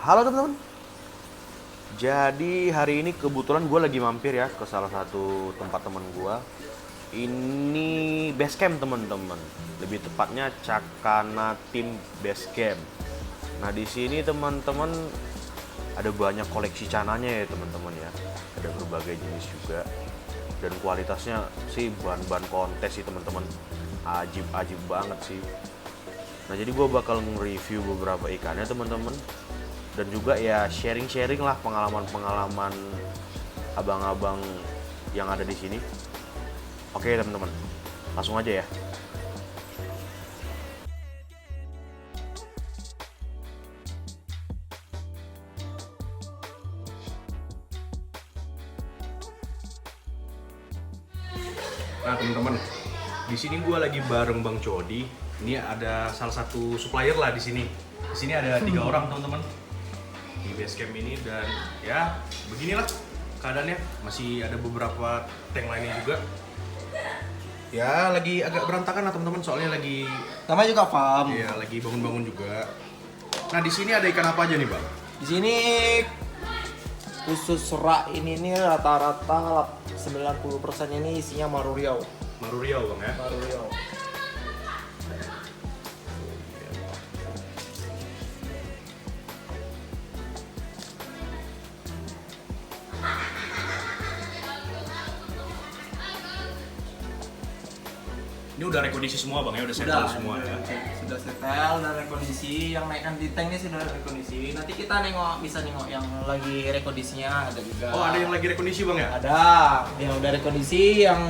Halo teman-teman. Jadi hari ini kebetulan gue lagi mampir ya ke salah satu tempat teman gue. Ini base camp teman-teman. Lebih tepatnya Cakana Team Base Camp. Nah di sini teman-teman ada banyak koleksi cananya ya teman-teman ya. Ada berbagai jenis juga. Dan kualitasnya sih bahan-bahan kontes sih teman-teman. Ajib banget sih. Nah jadi gue bakal nge-review beberapa ikannya teman-teman. Dan juga ya sharing-sharing lah pengalaman-pengalaman abang-abang yang ada di sini. Oke teman-teman, langsung aja ya. Nah teman-teman, di sini gue lagi bareng Bang Cody. Ini ada salah satu supplier lah di sini. Di sini ada 3 orang teman-teman di base camp ini, dan ya beginilah keadaannya. Masih ada beberapa tank lainnya juga. Ya lagi agak berantakan lah teman-teman, soalnya lagi Namanya juga farm. ya lagi bangun-bangun juga. Nah di sini ada ikan apa aja nih Bang? Di sini khusus rak ini nih rata-rata 90% ini isinya maru riau. Maru riau Bang ya. Maru riau. Ini udah rekondisi semua Bang ya, udah settle semua ya. Sudah setel dan rekondisi. Yang naikkan di tank ini sudah rekondisi. Nanti kita bisa nengok yang lagi rekondisinya ada juga. Oh ada yang lagi rekondisi Bang ya? Ada yang udah rekondisi, yang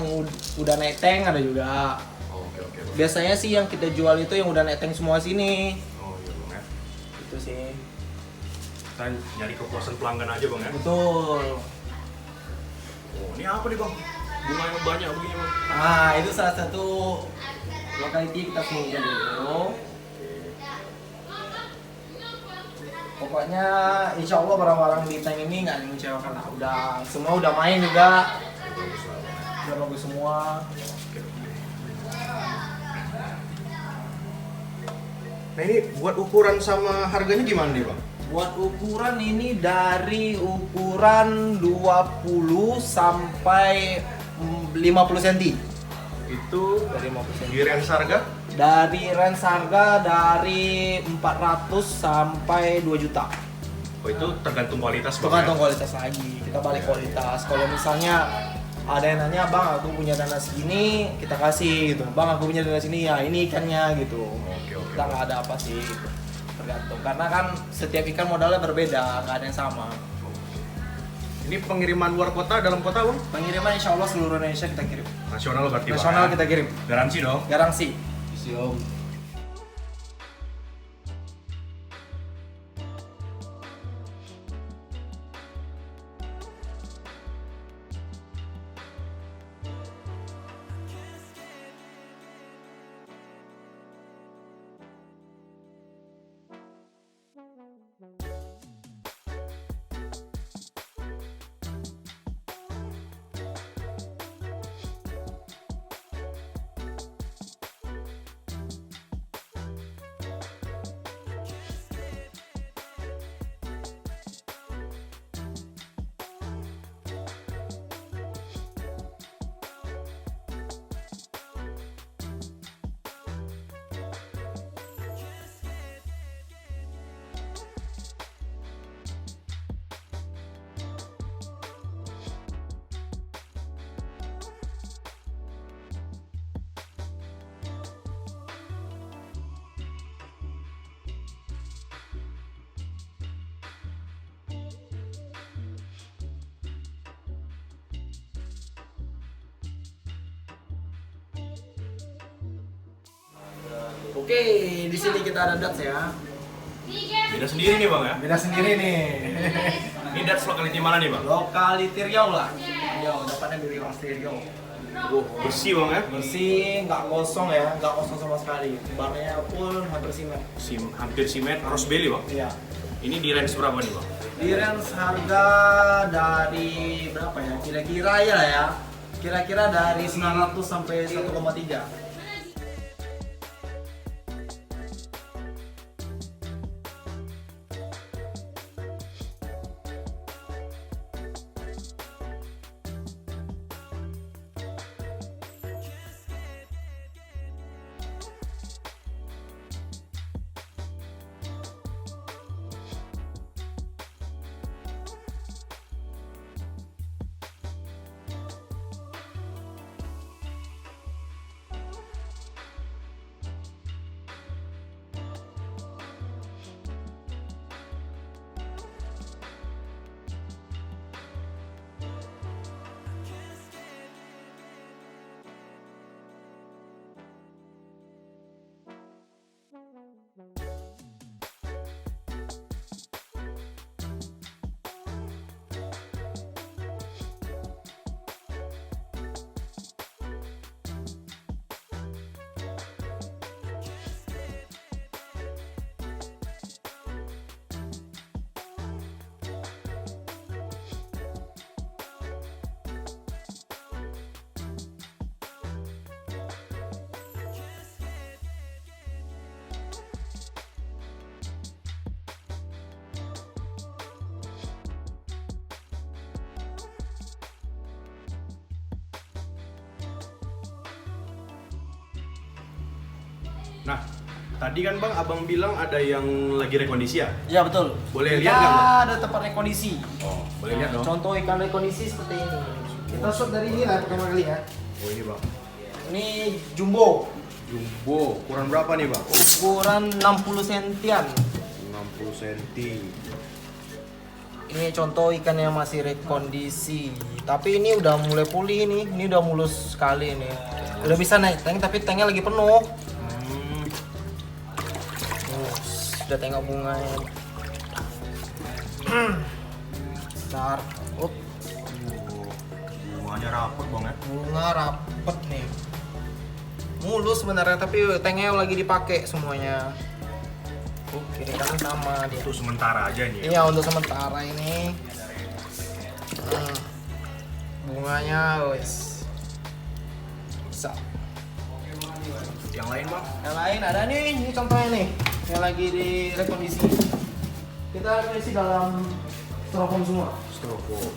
udah naik tank ada juga. Oh, oke. Biasanya sih yang kita jual itu yang udah naik tank semua sini. Oh iya Bang ya. Itu sih. Kita nyari kepuasan pelanggan aja Bang ya. Betul. Oh ini apa nih Bang? Bunga yang banyak begini Bang. Nah, itu salah satu lokality kita sembunyikan dulu. Pokoknya insya Allah barang-barang di tank ini nggak mengecewakan lah. Semua udah main juga. Bagus lah Bang ya. Udah bagus semua. Nah ini buat ukuran sama harganya gimana nih Bang? Buat ukuran ini dari ukuran 20 sampai 50 cm. Itu Dari 50 cm. di range harga? Dari range harga dari 400 sampai 2 juta. Oh itu tergantung kualitas Bang Tergantung ya? kualitas lagi, kita balik kualitas. Kalau misalnya ada yang nanya, bang aku punya dana segini, kita kasih gitu. Bang aku punya dana segini, ya ini ikannya gitu. Oke. Kita nggak ada apa sih, gitu. Tergantung. Karena kan setiap ikan modalnya berbeda, nggak ada yang sama. Ini pengiriman luar kota, dalam kota Bang? Pengiriman insya Allah seluruh Indonesia kita kirim. Nasional berarti Bang Nasional ya? kita kirim, Garansi dong? garansi. Siap. Oke, di sini kita ada dats ya. Beda sendiri nih Bang ya? Beda sendiri nih. Ini dats lokality mana nih Bang? Lokality Riau lah. Riau, dapatnya dari asli Riau. Bersih Bang ya? Bersih, nggak kosong ya, nggak kosong sama sekali. Barnya pun hampir simet. Hampir simet, rose belly Bang? Iya. Ini di range berapa nih Bang? Di range harga dari berapa ya? Kira-kira ya. Kira-kira dari 900 sampai 1,3. Nah, tadi kan Bang, Abang bilang ada yang lagi rekondisi ya? Iya betul. Boleh Kita lihat nggak, Bang? ada tempat rekondisi. Oh, boleh lihat dong. Contoh ikan rekondisi seperti ini. Kita shot dari ini lah pertama kali ya. Oh, ini Bang. Ini jumbo. Jumbo, ukuran berapa nih Bang? Ukuran 60 sentian. 60 cm. Ini contoh ikan yang masih rekondisi. Tapi ini udah mulai pulih nih. Ini udah mulus sekali ini. Udah bisa naik tank tapi tanknya lagi penuh. Sudah tengok bunganya. Bentar. Bunganya rapet Bang ya? Bunga rapet nih. Mulus sebenarnya tapi tanknya lagi dipakai semuanya. Kiri kanan sama dia. Itu sementara aja nih. Iya untuk sementara ini. Bunganya wes bisa. Yang lain Bang? Yang lain ada nih, ini contohnya nih yang lagi di rekondisi. Kita rekondisi dalam styrofoam semua. Styrofoam.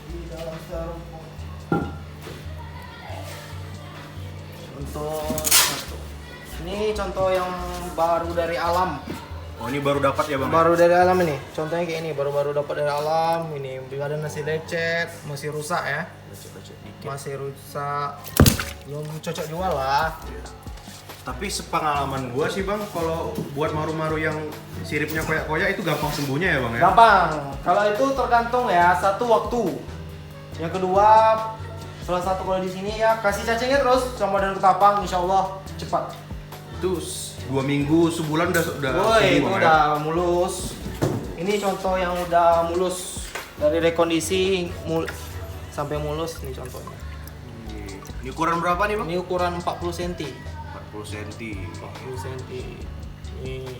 Di dalam styrofoam. Untuk satu. Ini contoh yang baru dari alam. Oh, ini baru dapat ya Bang? Baru dari alam ini. Contohnya kayak ini, baru-baru dapat dari alam. Ini juga ada nasi lecet, masih rusak ya. Lecet-lecet dikit. Masih rusak. Belum cocok jual lah. Tapi sepengalaman gua sih Bang, kalau buat maru-maru yang siripnya koyak-koyak itu gampang sembuhnya ya Bang ya? Gampang. Kalau itu tergantung ya, satu waktu. Yang kedua, salah satu kalau di sini ya kasih cacingnya terus sama daun ketapang, insya Allah cepat. Itu 2 minggu, sebulan udah Woi, itu sembuh, Bang, udah mulus. Ini contoh yang udah mulus dari rekondisi sampai mulus nih contohnya. Ini ukuran berapa nih Bang? Ini ukuran 40 cm. 40 cm. 40 cm. Ini.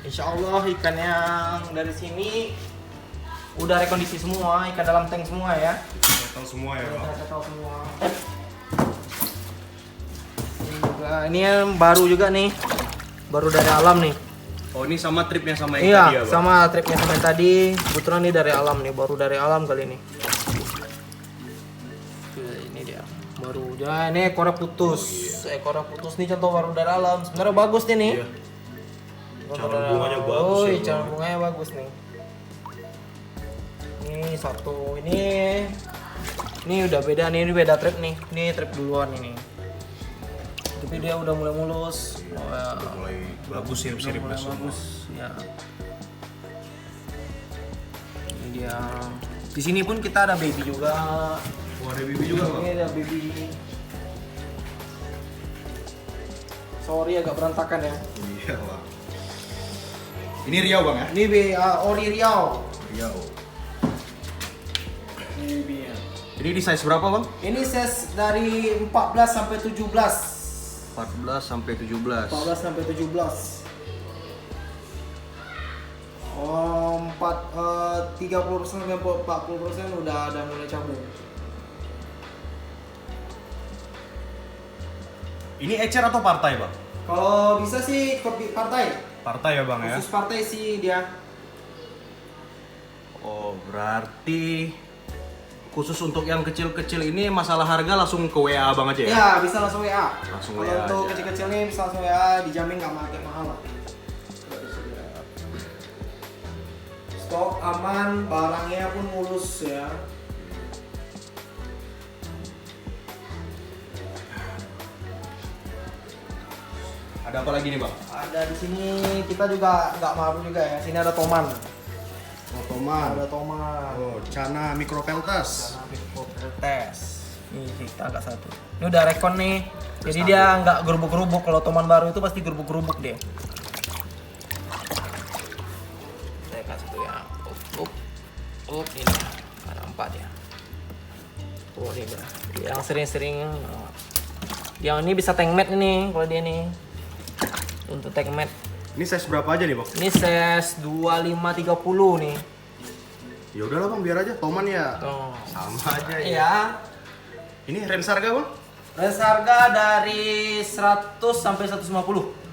Insya Allah ikan yang dari sini udah rekondisi semua, ikan dalam tank semua ya. Total semua ya Bang? Total semua. Ini yang baru juga nih, baru dari alam nih. Oh, ini sama tripnya sama yang Iya, tadi ya Bang? sama tripnya sama yang tadi. Kebetulan ini dari alam nih, baru dari alam kali ini. Ini dia, baru. Ya, ini ekornya putus. Ekornya putus nih contoh baru dari alam. Sebenarnya bagus nih nih. Iya. Calon bunganya bagus ya, Bang. calon bunganya bagus nih. Ini satu, ini udah beda nih, ini beda trip nih. Ini trip duluan ini. Tapi dia udah mulai mulus. Udah mulai bagus sirip-siripnya Mulai semua. bagus ya. Ini dia. Di sini pun kita ada baby juga. Oh, ada bibi juga Bang? Ini ada baby. Sorry agak berantakan ya. Iya Bang. Ini Riau Bang ya? Ini ori Riau. Riau. Ini baby-nya. Ini di size berapa Bang? Ini size dari 14 sampai 17. 14 sampai 17. 14 sampai 17. 30% sampai 40% udah ada mulai cabut. Ini ecer atau partai Bang? Kalau bisa sih kopi partai. Partai ya Bang ya? Khusus partai sih dia. Oh, berarti khusus untuk yang kecil-kecil ini masalah harga langsung ke WA Bang aja ya? Ya, bisa langsung WA. Langsung Kalau WA untuk aja. kecil-kecil nih bisa langsung WA, dijamin nggak pakai mahal lah. Stok aman, barangnya pun mulus ya. Ada apa lagi nih Bang? Ada di sini kita juga nggak malu juga ya. Sini ada toman. Oh, toman. Ada toman. Oh, Cana micropeltas. Tes. Ini kita agak satu. Ini udah rekon nih. Jadi dia nggak gerubuk-gerubuk. Kalau toman baru itu pasti gerubuk-gerubuk dia. Kita kasih tuh ya. Ini ada 4 ya. Oh ini udah. Yang sering-sering. Yang ini bisa tank mat nih kalau dia nih. Untuk tank mat. Ini size berapa aja nih Bang? Ini size 25-30 nih. Ya udahlah Bang, biar aja toman ya. Tuh. Sama aja ya. Iya. Ini range harga Bang? Range harga dari 100 sampai 150.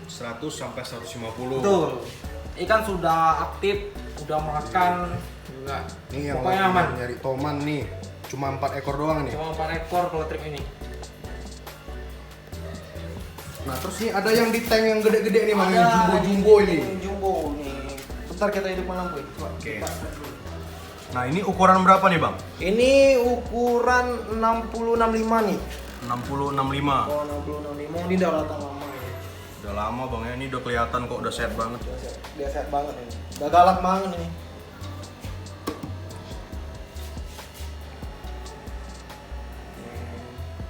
100 sampai 150. Betul. Ikan sudah aktif, udah makan, juga. Nih yang Pokoknya lagi aman. nyari toman nih. Cuma 4 ekor doang nih. Cuma 4 ekor kalau trip ini. Nah terus nih ada yang di tank yang gede-gede nih bang, yang jumbo-jumbo ini. Jumbo nih. Bentar kita hidupkan lampu ya. Coba. Oke. Nah ini ukuran berapa nih bang? Ini ukuran 60-65 nih. 60-65. Oh 60-65 ini udah datang lama ya. Udah lama bang ya, ini udah kelihatan kok udah set banget. Dia sehat banget ini. Udah galak banget ini.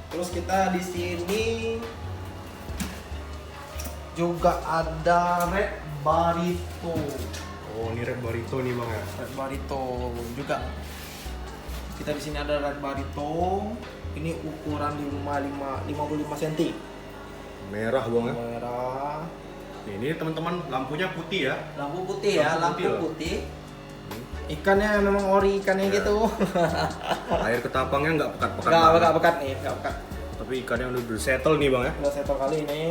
Terus kita di sini juga ada Red Barito. Oh ini Red Barito nih bang ya. Red Barito juga. Kita di sini ada Red Barito. Ini ukuran 55 cm. Merah bang ya. Merah. Nih, ini teman-teman lampunya putih ya. Lampu putih ya, Lampu lampu putih putih. Ikannya memang ori ikannya gitu. Air ketapangnya nggak pekat-pekat. Nggak pekat nih, nggak pekat. Tapi ikannya udah settle nih bang ya. Udah settle kali ini.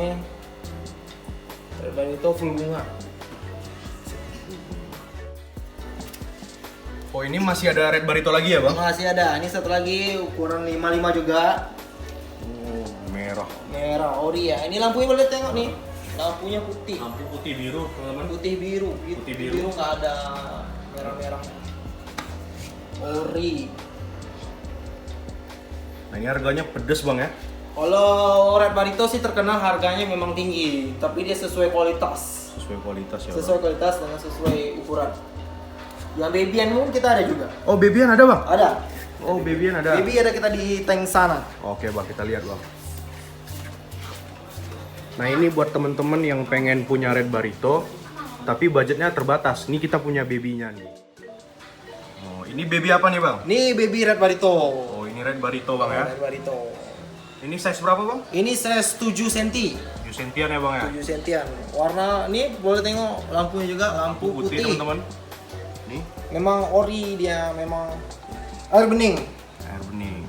Red Barito full bunga. Oh ini masih ada Red Barito lagi ya bang? Masih ada. Ini satu lagi ukuran 55 juga. Oh merah. Merah ori ya. Ini lampunya boleh tengok nih. Lampunya putih. Lampu putih biru teman-teman. Putih biru. Putih biru. Nggak ada merah-merah. Ori. Nah ini harganya pedes bang ya. Kalau Red Barito sih terkenal harganya memang tinggi, tapi dia sesuai kualitas. Sesuai kualitas ya. Sesuai kualitas dengan sesuai ukuran. Yang babyan pun kita ada juga. Oh babyan ada bang? Ada. Oh babyan ada. Baby ada kita di tank sana. Oke bang kita lihat bang. Nah ini buat temen-temen yang pengen punya Red Barito, tapi budgetnya terbatas. Ini kita punya babynya nih. Oh ini baby apa nih bang? Ini baby Red Barito. Oh ini Red Barito bang ya. Red Barito. Ini size berapa bang? Ini size 7 cm. 7 sentian ya bang ya. 7 cm. Warna ini boleh tengok lampunya juga lampu putih. teman-teman. Nih Memang ori dia, memang air bening. air bening.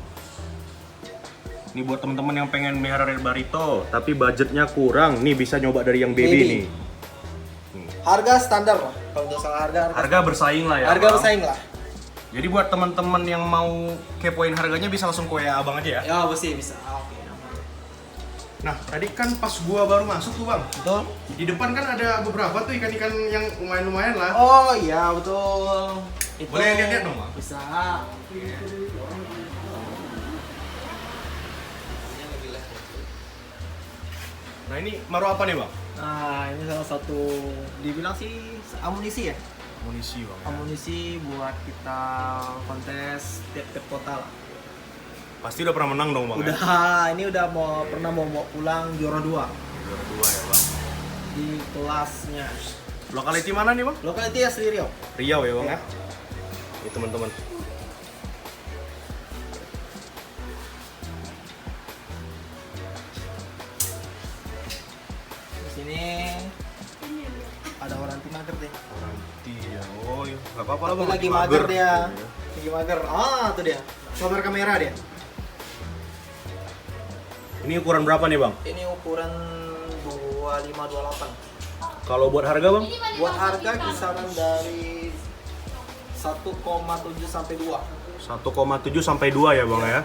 Ini buat teman-teman yang pengen melihara Red Barito, tapi budgetnya kurang, nih bisa nyoba dari yang baby Baby. nih. Harga standar lah. Kalau untuk soal harga Harga bersaing lah ya. harga Bang. bersaing lah. Jadi buat teman-teman yang mau kepoin harganya bisa langsung ke WA abang aja ya. Ya pasti bisa. Oke. Nah tadi kan pas gua baru masuk tuh bang, Betul. di depan kan ada beberapa tuh ikan-ikan yang lumayan-lumayan lah. Oh iya betul. Itu Boleh lihat-lihat dong, Bang? Bisa. Nah ini maru apa nih bang? Nah ini salah satu dibilang sih amunisi ya. Amunisi bang. Ya. Amunisi buat kita kontes tiap-tiap kota lah. Pasti udah pernah menang dong bang. Udah, Ya? ini udah pernah mau pulang juara 2 Juara 2 ya bang. di kelasnya. Lokality mana nih bang? Lokality asli Riau. Riau ya bang Ya. ya. Ini teman-teman. Di sini ada orang mager deh. Nanti ya. Oh iya. Gak apa-apa lah bang. Lagi mager dia. Lagi mager. Ah, tuh dia. Cover kamera dia. Ini ukuran berapa nih bang? Ini ukuran 25-28. Kalau buat harga bang? Buat harga kisaran dari 1,7 sampai 2. 1,7 sampai 2 ya bang ya.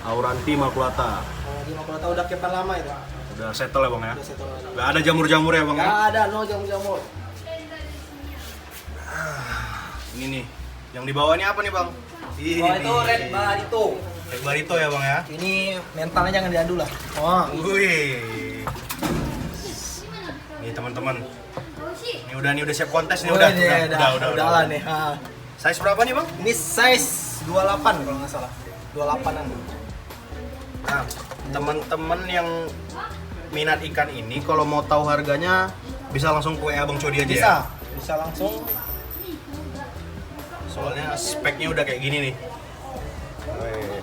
Auranti Makulata. Di Makulata udah kepan lama itu. Udah settle ya bang ya. Udah settle lama. Gak ada jamur-jamur ya bang ya. Nggak ada, no jamur-jamur. Ini nih. Yang di bawah ini apa nih bang? Oh itu Red Barito. Red Barito ya bang ya. Ini mentalnya jangan diadu lah. Oh. Wih. Nih teman-teman. Ini udah siap kontes nih Oh, udah. iya, Udah lah nih. Ha. Size berapa nih bang? Ini size 28 kalau nggak salah. 28-an. Nah, teman-teman yang minat ikan ini kalau mau tahu harganya bisa langsung ke WA Bang Codi aja Bisa, ya. bisa langsung. Soalnya speknya udah kayak gini nih. Wih.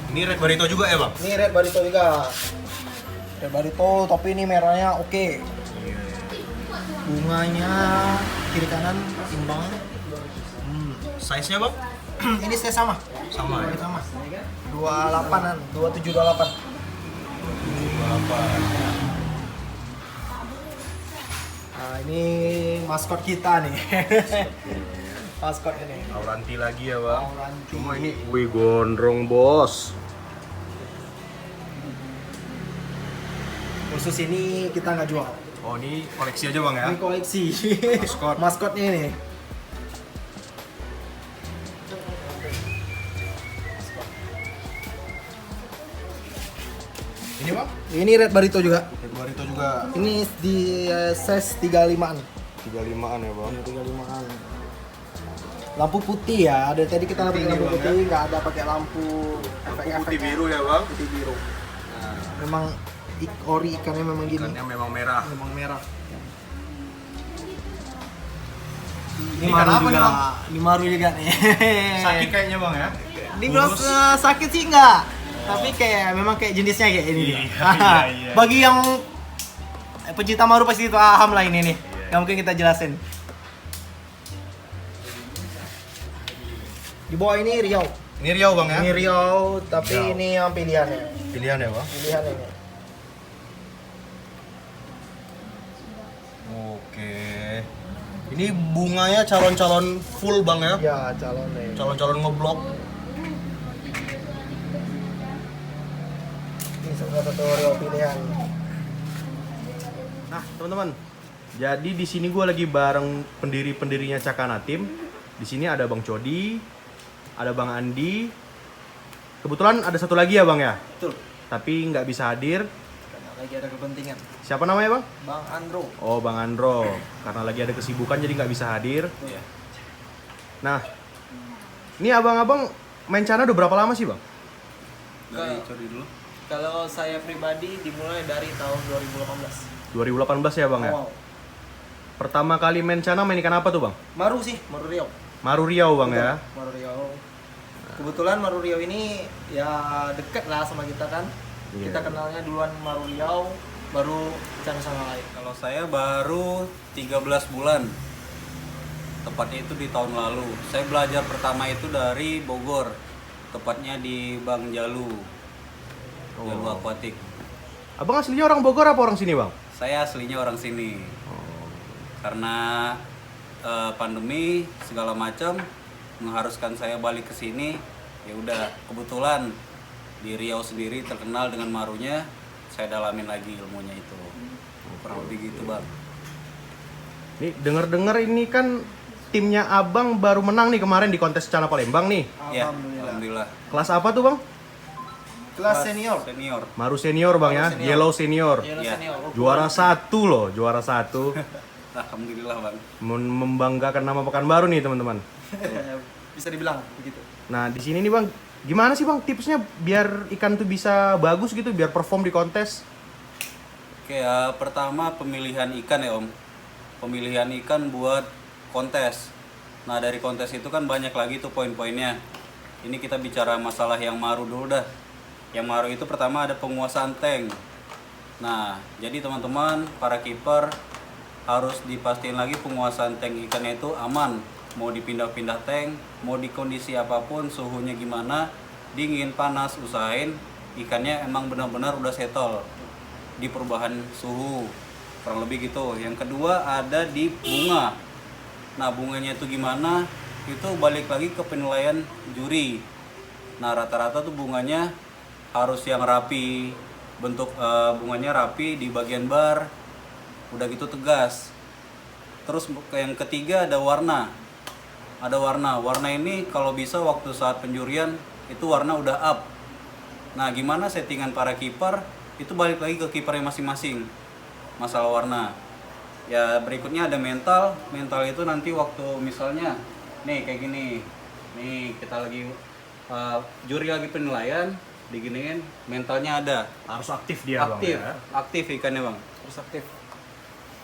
Ini Red Barito juga ya bang? Ini Red Barito juga. Red Barito, tapi ini merahnya oke. Bunganya kiri kanan imbang. Size-nya bang? Ini saya sama. Sama ya? Sama. 28-an, 27 28. Nah, ini maskot kita nih. Maskot ini. Auranti lagi ya bang. Auranti. Cuma ini, wih gondrong bos. Khusus ini kita nggak jual. Oh ini koleksi aja bang ya? Ini koleksi. Maskot. Maskotnya ini. Ini bang? Ini red barito juga. Red Barito juga Ini di size 35-an. 35-an ya bang? 35-an. Lampu putih ya. Dari tadi kita Putih pakai lampu nih, Bang, putih, nggak ada pakai lampu efek-efek. Putih biru ya bang? Putih biru. Nah, Memang ori ikannya memang gini. ikannya memang merah. Memang merah. Ini ikan apa nih, Bang? Ini maru juga nih. Sakit kayaknya bang ya? Dibilang Kurus. sakit sih enggak. Tapi kayak memang kayak jenisnya kayak ini. Iya. Bagi yang pecinta maru pasti itu paham lah ini nih. Iya. Yang mungkin kita jelasin. Di bawah ini Riau. Ini Riau bang ya? Ini Riau, tapi Riau. ini yang pilihannya. Pilihan ya bang? Pilihan ini. Oke. Ini bunganya calon-calon full bang ya? Ya, calon nih. Calon-calon ngeblok. Ini salah satu Riau pilihan. Nah teman-teman, jadi di sini gue lagi bareng pendiri-pendirinya Cakana Team. Di sini ada Bang Cody, ada Bang Andi. Kebetulan ada satu lagi ya bang ya? Betul. Tapi nggak bisa hadir. Karena lagi ada kepentingan. Siapa namanya bang? Bang Andro. Oh Bang Andro. Karena lagi ada kesibukan jadi nggak bisa hadir. Iya. Nah, ini abang-abang main Cana udah berapa lama sih bang? Dari Cody dulu. Kalau saya pribadi dimulai dari tahun 2018. 2018 ya bang ya? Awal. Pertama kali main Cana main ikan apa tuh bang? Maru sih, Maru Riau. Maru Riau bang ya? Maru Riau. Kebetulan Maru Riau ini ya deket lah sama kita kan. Iya. Kita kenalnya duluan Maru Riau, baru Cana sama lain. Kalau saya baru 13 bulan. Tepatnya itu di tahun lalu. Saya belajar pertama itu dari Bogor. Tepatnya di Bang Jalu. Jalu Aquatic. Abang aslinya orang Bogor apa orang sini bang? Saya aslinya orang sini. Karena pandemi segala macam mengharuskan saya balik ke sini. Ya udah, kebetulan di Riau sendiri terkenal dengan marunya, saya dalamin lagi ilmunya itu. Kurang lebih gitu bang. Nih denger-denger ini kan timnya abang baru menang nih kemarin di kontes Cana Palembang nih. Ya, alhamdulillah. Kelas apa tuh bang? Kelas senior. Senior. Maru senior bang ya, Maru senior. Yellow senior. Iya, Iya. senior. Juara 1 loh, juara 1. Alhamdulillah bang. Membanggakan nama Pekanbaru nih teman-teman. Bisa dibilang begitu. Nah di sini nih bang, gimana sih bang tipsnya biar ikan tuh bisa bagus gitu, biar perform di kontes? Oke ya, pertama pemilihan ikan ya om. Pemilihan ikan buat kontes. Nah dari kontes itu kan banyak lagi tuh poin-poinnya. Ini kita bicara masalah yang maru dulu dah. Yang maru itu pertama ada penguasaan tank. Nah jadi teman-teman para kiper harus dipastiin lagi penguasaan tank ikannya itu aman. Mau dipindah-pindah tank, mau di kondisi apapun, suhunya gimana, dingin, panas, usahain ikannya emang benar-benar udah settle di perubahan suhu, kurang lebih gitu. Yang kedua ada di bunga. Nah bunganya itu gimana, itu balik lagi ke penilaian juri. Nah rata-rata tuh bunganya harus yang rapi, bentuk bunganya rapi di bagian bar, udah gitu tegas. Terus yang ketiga ada warna. Ada warna ini kalau bisa waktu saat penjurian itu warna udah up. Nah gimana settingan para kiper, itu balik lagi ke kipernya masing-masing masalah warna. Ya berikutnya ada mental. Mental itu nanti waktu misalnya nih kayak gini, nih kita lagi juri lagi penilaian, diginiin, mentalnya ada, Harus aktif dia aktif, bang ya? aktif ikannya bang. Terus aktif.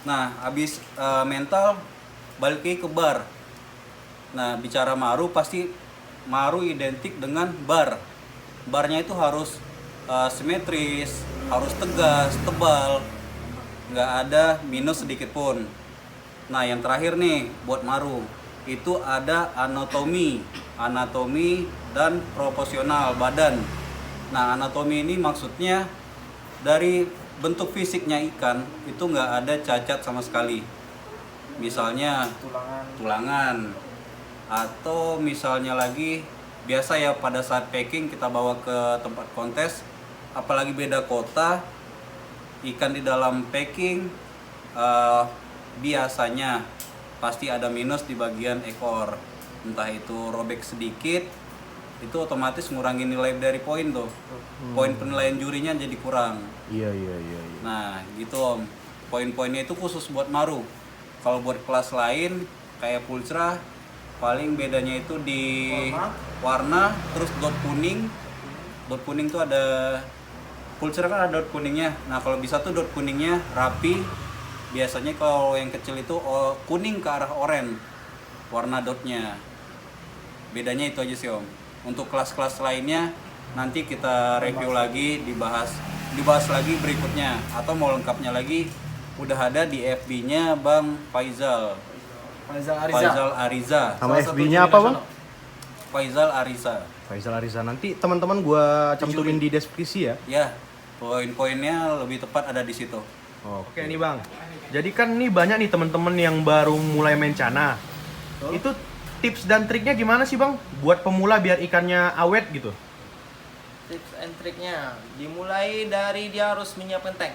Nah, habis mental balik lagi ke bar. Nah, bicara maru pasti maru identik dengan bar. Barnya itu harus simetris, harus tegas, tebal, nggak ada minus sedikit pun. Nah, yang terakhir nih buat maru itu ada anatomi dan proporsional badan. Nah, anatomi ini maksudnya dari bentuk fisiknya ikan itu nggak ada cacat sama sekali. Misalnya tulangan Atau misalnya lagi biasa ya pada saat packing kita bawa ke tempat kontes, apalagi beda kota, ikan di dalam packing biasanya pasti ada minus di bagian ekor, entah itu robek sedikit, itu otomatis ngurangin nilai dari poin tuh. Poin penilaian jurinya jadi kurang. Iya. Nah gitu Om, poin-poinnya itu khusus buat maru. Kalau buat kelas lain kayak pulsra, paling bedanya itu di warna, terus dot kuning. Dot kuning tuh ada, pulsra kan ada dot kuningnya. Nah kalau bisa tuh dot kuningnya rapi. Biasanya kalau yang kecil itu kuning ke arah oranye warna dotnya. Bedanya itu aja sih Om. Untuk kelas-kelas lainnya nanti kita review lagi, dibahas lagi berikutnya. Atau mau lengkapnya lagi udah ada di FB-nya Bang Faizal Ariza. Sama FB-nya apa bang? Faizal Ariza. Nanti teman-teman gua cantumin di deskripsi ya. Ya, poin-poinnya lebih tepat ada di situ. Oke nih bang. Jadi kan nih banyak nih teman-teman yang baru mulai main cana. Itu tips dan triknya gimana sih bang? Buat pemula biar ikannya awet gitu. Tips and triknya dimulai dari dia harus menyiapkan tank.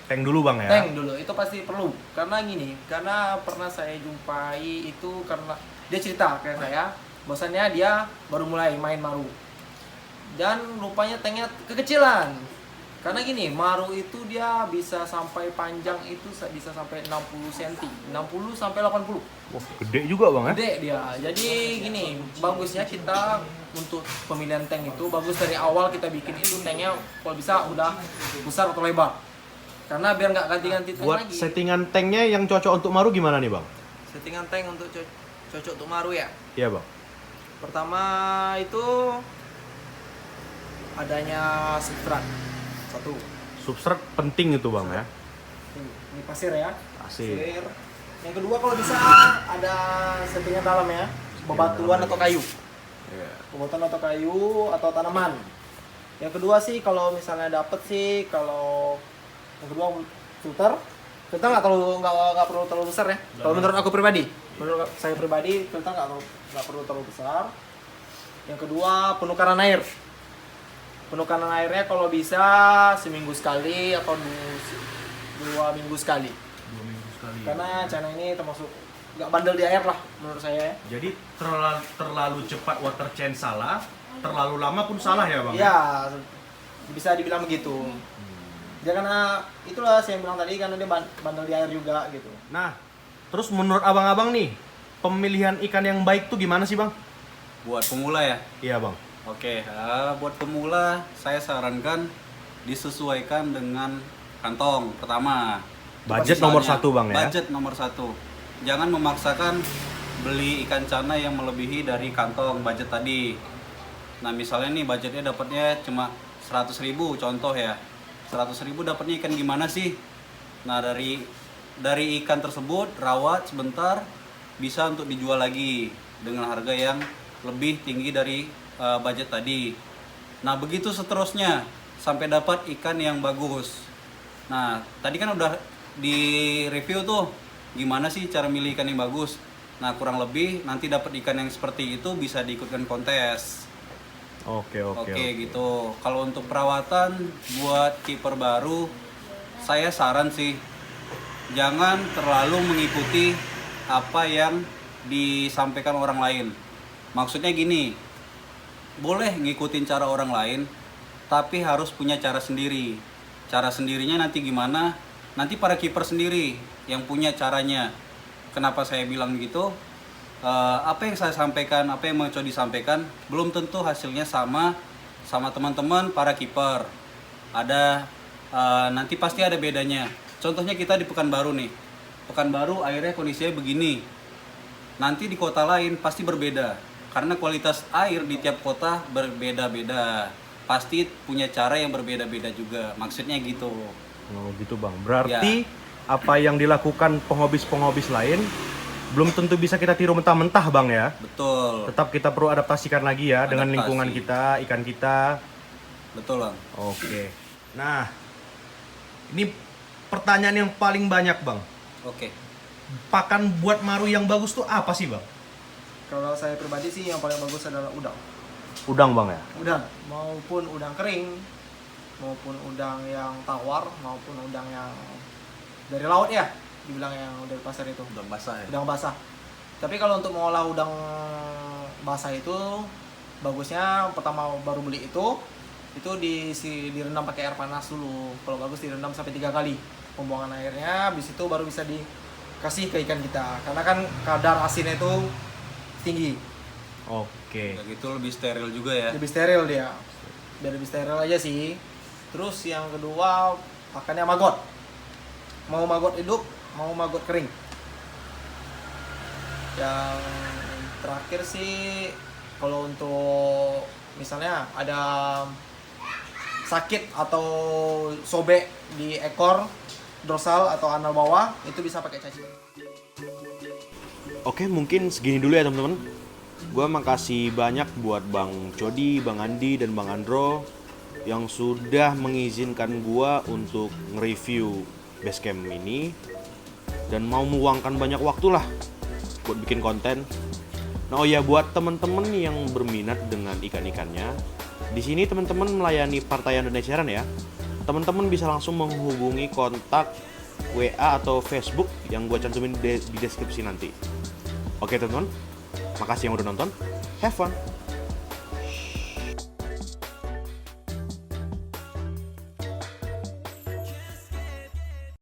Tank dulu bang ya. Tank dulu itu pasti perlu. Karena gini, karena pernah saya jumpai itu karena dia cerita kayak saya, bahwasannya dia baru mulai main maru. Dan rupanya tanknya kekecilan. Karena gini, maru itu dia bisa sampai panjang itu bisa sampai 60 cm, 60 sampai 80. Wah, gede juga bang ya. Gede dia. Jadi gini, bagusnya kita untuk pemilihan tank itu bagus dari awal kita bikin itu tanknya kalau bisa udah besar atau lebar. Karena biar nggak ganti-ganti tank Buat lagi. settingan tanknya yang cocok untuk maru gimana nih bang? Settingan tank untuk cocok untuk maru ya. Iya bang. Pertama itu adanya substrat. Satu. Substrat penting itu bang ya. Ini pasir ya. Pasir. Yang kedua kalau bisa ada settingan dalam ya. Bebatuan atau kayu. Iya. Bebatuan atau kayu atau tanaman. Yang kedua sih kalau misalnya dapet sih kalau yang kedua filter nggak perlu terlalu besar ya. Kalau menurut aku pribadi, menurut saya pribadi filter nggak perlu terlalu besar. Yang kedua penukaran air. Penukaran airnya kalau bisa seminggu sekali atau 2 minggu sekali. 2 minggu sekali. Karena channel ini termasuk nggak bandel di air lah menurut saya ya. Jadi terlalu cepat water change salah, terlalu lama pun salah ya bang? Iya, bisa dibilang begitu. Ya karena itulah saya bilang tadi karena dia bandel di air juga gitu. Nah, terus menurut abang-abang nih, pemilihan ikan yang baik tuh gimana sih bang? Buat pemula ya. Iya bang. Oke, buat pemula saya sarankan disesuaikan dengan kantong pertama. Budget Misalnya, nomor 1 bang ya? Budget nomor 1. Jangan memaksakan beli ikan cana yang melebihi dari kantong budget tadi. Nah misalnya nih budgetnya dapatnya cuma 100.000 contoh ya. 100.000 dapatnya ikan gimana sih? Nah dari ikan tersebut rawat sebentar bisa untuk dijual lagi dengan harga yang lebih tinggi dari budget tadi. Nah begitu seterusnya sampai dapat ikan yang bagus. Nah tadi kan udah di review tuh gimana sih cara milih ikan yang bagus. Nah kurang lebih nanti dapat ikan yang seperti itu bisa diikutkan kontes. Oke. Gitu. Kalau untuk perawatan buat keeper baru, saya saran sih jangan terlalu mengikuti apa yang disampaikan orang lain. Maksudnya gini, boleh ngikutin cara orang lain, tapi harus punya cara sendiri. Cara sendirinya nanti gimana? Nanti para keeper sendiri yang punya caranya. Kenapa saya bilang gitu? Apa yang saya sampaikan, apa yang mau coba disampaikan belum tentu hasilnya sama teman-teman para kiper. Ada nanti pasti ada bedanya. Contohnya kita di Pekanbaru nih. Pekanbaru airnya kondisinya begini. Nanti di kota lain pasti berbeda. Karena kualitas air di tiap kota berbeda-beda. Pasti punya cara yang berbeda-beda juga. Maksudnya gitu. Oh gitu bang. Berarti apa yang dilakukan penghobis-penghobis lain belum tentu bisa kita tiru mentah-mentah bang ya. Betul. Tetap kita perlu adaptasikan lagi ya dengan lingkungan kita, ikan kita. Betul bang. Oke. Nah, ini pertanyaan yang paling banyak bang. Oke. Pakan buat maru yang bagus tuh apa sih bang? Kalau saya pribadi sih yang paling bagus adalah udang. Udang bang ya? Udang, maupun udang kering, maupun udang yang tawar, maupun udang yang dari laut ya, dibilang yang dari pasar itu. Udang basah ya. Udang basah. Tapi kalau untuk mengolah udang basah itu bagusnya pertama baru beli itu direndam pakai air panas dulu. Kalau bagus direndam sampai 3 kali pembuangan airnya, habis itu baru bisa dikasih ke ikan kita. Karena kan kadar asinnya itu tinggi. Oke. Udah gitu lebih steril juga ya. Lebih steril dia. Biar lebih steril aja sih. Terus yang kedua pakannya maggot. Mau maggot hidup, mau maggot kering. Yang terakhir sih kalau untuk misalnya ada sakit atau sobek di ekor dorsal atau anal bawah, itu bisa pakai cacing. Oke, mungkin segini dulu ya teman-teman. Gua makasih banyak buat Bang Cody, Bang Andi, dan Bang Andro yang sudah mengizinkan gua untuk nge-review Basecamp ini dan mau meluangkan banyak waktu lah buat bikin konten. Nah, oh ya, buat teman-teman yang berminat dengan ikan-ikannya, di sini teman-teman melayani partaian dan eceran ya. Teman-teman bisa langsung menghubungi kontak WA atau Facebook yang gue cantumin di deskripsi nanti. Oke teman-teman, makasih yang udah nonton. Have fun!